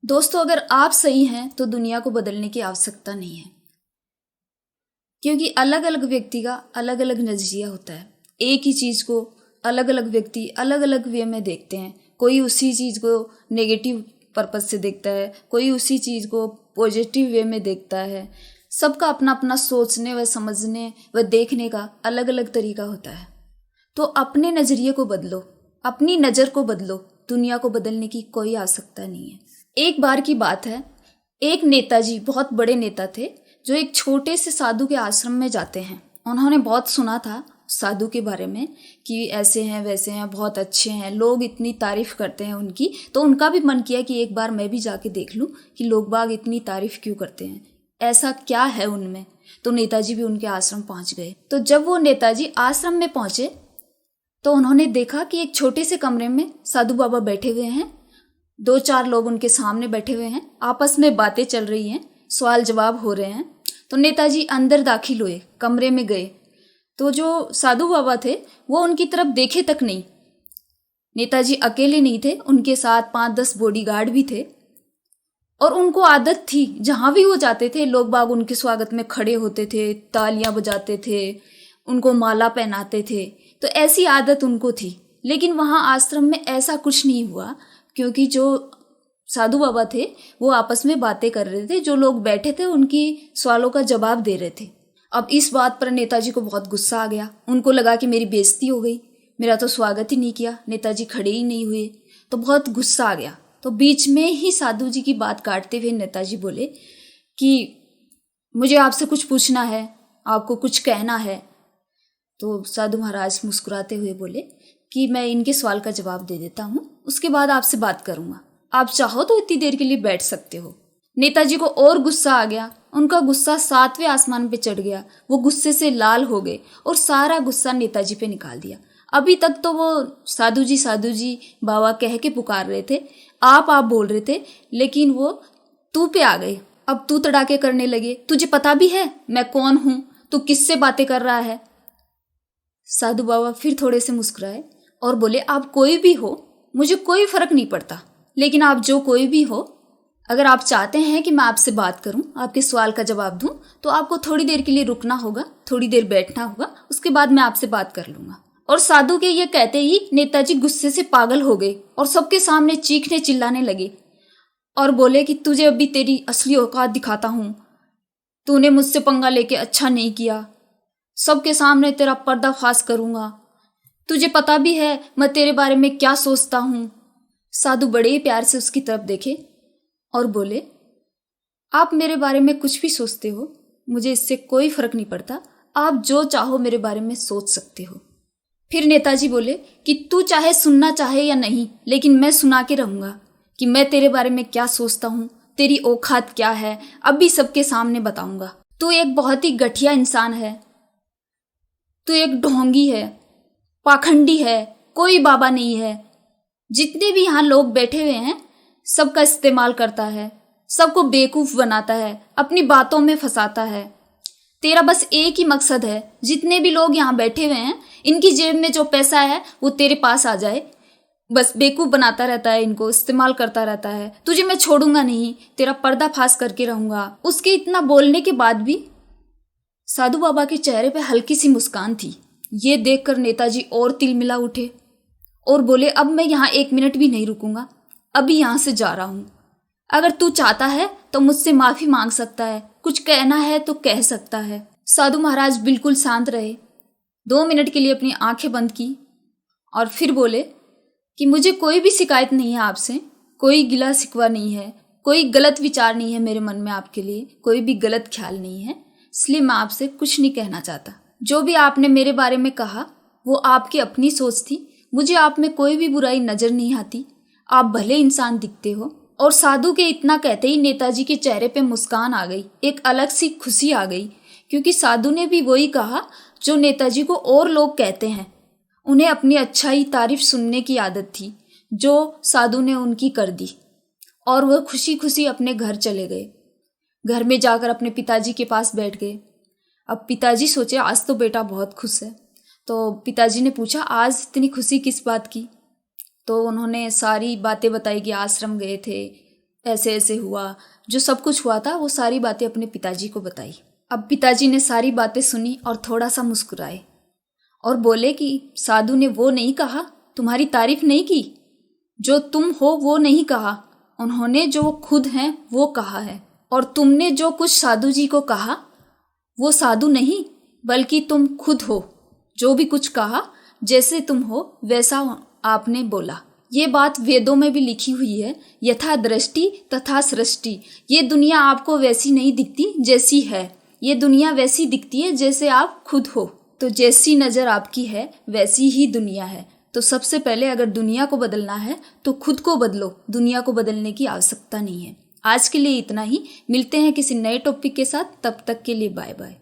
दोस्तों, अगर आप सही हैं तो दुनिया को बदलने की आवश्यकता नहीं है, क्योंकि अलग अलग व्यक्ति का अलग अलग नजरिया होता है। एक ही चीज़ को अलग अलग व्यक्ति अलग अलग वे में देखते हैं। कोई उसी चीज़ को नेगेटिव पर्पज से देखता है, कोई उसी चीज़ को पॉजिटिव वे में देखता है। सबका अपना अपना सोचने व समझने व देखने का अलग अलग तरीका होता है। तो अपने नज़रिए को बदलो, अपनी नज़र को बदलो। दुनिया को बदलने की कोई आवश्यकता नहीं है। एक बार की बात है, एक नेताजी, बहुत बड़े नेता थे, जो एक छोटे से साधु के आश्रम में जाते हैं। उन्होंने बहुत सुना था साधु के बारे में कि ऐसे हैं वैसे हैं, बहुत अच्छे हैं, लोग इतनी तारीफ करते हैं उनकी। तो उनका भी मन किया कि एक बार मैं भी जाके देख लूं कि लोग बाग इतनी तारीफ क्यों करते हैं, ऐसा क्या है उनमें। तो नेताजी भी उनके आश्रम पहुंच गए। तो जब वो नेताजी आश्रम में पहुंचे तो उन्होंने देखा कि एक छोटे से कमरे में साधु बाबा बैठे हुए हैं। 2-4 लोग उनके सामने बैठे हुए हैं, आपस में बातें चल रही हैं, सवाल जवाब हो रहे हैं। तो नेताजी अंदर दाखिल हुए, कमरे में गए। तो जो साधु बाबा थे वो उनकी तरफ देखे तक नहीं। नेताजी अकेले नहीं थे, उनके साथ 5-10 बॉडीगार्ड भी थे। और उनको आदत थी, जहां भी वो जाते थे लोग बाग उनके स्वागत में खड़े होते थे, तालियां बजाते थे, उनको माला पहनाते थे। तो ऐसी आदत उनको थी। लेकिन वहां आश्रम में ऐसा कुछ नहीं हुआ, क्योंकि जो साधु बाबा थे वो आपस में बातें कर रहे थे, जो लोग बैठे थे उनकी सवालों का जवाब दे रहे थे। अब इस बात पर नेताजी को बहुत गुस्सा आ गया। उनको लगा कि मेरी बेइज्जती हो गई, मेरा तो स्वागत ही नहीं किया, नेताजी खड़े ही नहीं हुए। तो बहुत गुस्सा आ गया। तो बीच में ही साधु जी की बात काटते हुए नेताजी बोले कि मुझे आपसे कुछ पूछना है, आपको कुछ कहना है। तो साधु महाराज मुस्कुराते हुए बोले कि मैं इनके सवाल का जवाब दे देता हूँ, उसके बाद आपसे बात करूँगा। आप चाहो तो इतनी देर के लिए बैठ सकते हो। नेताजी को और गुस्सा आ गया। उनका गुस्सा 7वें आसमान पे चढ़ गया। वो गुस्से से लाल हो गए और सारा गुस्सा नेताजी पे निकाल दिया। अभी तक तो वो साधु जी बाबा कह के पुकार रहे थे, आप बोल रहे थे, लेकिन वो तू पे आ गए। अब तू तड़ाके करने लगे। तुझे पता भी है मैं कौन हूं, तू किससे बातें कर रहा है। साधु बाबा फिर थोड़े से मुस्कुराए और बोले, आप कोई भी हो, मुझे कोई फर्क नहीं पड़ता, लेकिन आप जो कोई भी हो, अगर आप चाहते हैं कि मैं आपसे बात करूं, आपके सवाल का जवाब दूं, तो आपको थोड़ी देर के लिए रुकना होगा, थोड़ी देर बैठना होगा, उसके बाद मैं आपसे बात कर लूंगा। और साधु के ये कहते ही नेताजी गुस्से से पागल हो गए और सबके सामने चीखने चिल्लाने लगे और बोले कि तुझे अभी तेरी असली औकात दिखाता हूं, तूने मुझसे पंगा लेके अच्छा नहीं किया, सबके सामने तेरा पर्दाफाश करूंगा, तुझे पता भी है मैं तेरे बारे में क्या सोचता हूं। साधु बड़े ही प्यार से उसकी तरफ देखे और बोले, आप मेरे बारे में कुछ भी सोचते हो, मुझे इससे कोई फर्क नहीं पड़ता, आप जो चाहो मेरे बारे में सोच सकते हो। फिर नेताजी बोले कि तू चाहे सुनना चाहे या नहीं, लेकिन मैं सुना के रहूंगा कि मैं तेरे बारे में क्या सोचता हूँ, तेरी औकात क्या है, अभी सबके सामने बताऊंगा। तू एक बहुत ही घटिया इंसान है, तू एक ढोंगी है, पाखंडी है, कोई बाबा नहीं है। जितने भी यहाँ लोग बैठे हुए हैं सबका इस्तेमाल करता है, सबको बेवकूफ बनाता है, अपनी बातों में फंसाता है। तेरा बस एक ही मकसद है, जितने भी लोग यहाँ बैठे हुए हैं इनकी जेब में जो पैसा है वो तेरे पास आ जाए। बस बेवकूफ बनाता रहता है, इनको इस्तेमाल करता रहता है। तुझे मैं छोड़ूंगा नहीं, तेरा पर्दाफाश करके रहूंगा। उसके इतना बोलने के बाद भी साधु बाबा के चेहरे पे हल्की सी मुस्कान थी। ये देखकर नेताजी और तिलमिला उठे और बोले, अब मैं यहाँ 1 मिनट भी नहीं रुकूंगा, अभी यहाँ से जा रहा हूँ। अगर तू चाहता है तो मुझसे माफी मांग सकता है, कुछ कहना है तो कह सकता है। साधु महाराज बिल्कुल शांत रहे, 2 मिनट के लिए अपनी आंखें बंद की और फिर बोले कि मुझे कोई भी शिकायत नहीं है आपसे, कोई गिला शिकवा नहीं है, कोई गलत विचार नहीं है मेरे मन में आपके लिए, कोई भी गलत ख्याल नहीं है, इसलिए मैं आपसे कुछ नहीं कहना चाहता। जो भी आपने मेरे बारे में कहा वो आपकी अपनी सोच थी, मुझे आप में कोई भी बुराई नजर नहीं आती, आप भले इंसान दिखते हो। और साधु के इतना कहते ही नेताजी के चेहरे पे मुस्कान आ गई, एक अलग सी खुशी आ गई, क्योंकि साधु ने भी वही कहा जो नेताजी को और लोग कहते हैं। उन्हें अपनी अच्छाई तारीफ सुनने की आदत थी, जो साधु ने उनकी कर दी और वह खुशी खुशी अपने घर चले गए। घर में जाकर अपने पिताजी के पास बैठ गए। अब पिताजी सोचे आज तो बेटा बहुत खुश है। तो पिताजी ने पूछा, आज इतनी खुशी किस बात की। तो उन्होंने सारी बातें बताई कि आश्रम गए थे, ऐसे ऐसे हुआ, जो सब कुछ हुआ था वो सारी बातें अपने पिताजी को बताई। अब पिताजी ने सारी बातें सुनी और थोड़ा सा मुस्कुराए और बोले कि साधु ने वो नहीं कहा, तुम्हारी तारीफ नहीं की, जो तुम हो वो नहीं कहा, उन्होंने जो वो खुद हैं वो कहा है। और तुमने जो कुछ साधु जी को कहा वो साधु नहीं बल्कि तुम खुद हो। जो भी कुछ कहा, जैसे तुम हो वैसा आपने बोला। ये बात वेदों में भी लिखी हुई है, यथा दृष्टि तथा सृष्टि। ये दुनिया आपको वैसी नहीं दिखती जैसी है, ये दुनिया वैसी दिखती है जैसे आप खुद हो। तो जैसी नज़र आपकी है वैसी ही दुनिया है। तो सबसे पहले अगर दुनिया को बदलना है तो खुद को बदलो, दुनिया को बदलने की आवश्यकता नहीं है। आज के लिए इतना ही, मिलते हैं किसी नए टॉपिक के साथ, तब तक के लिए बाय बाय।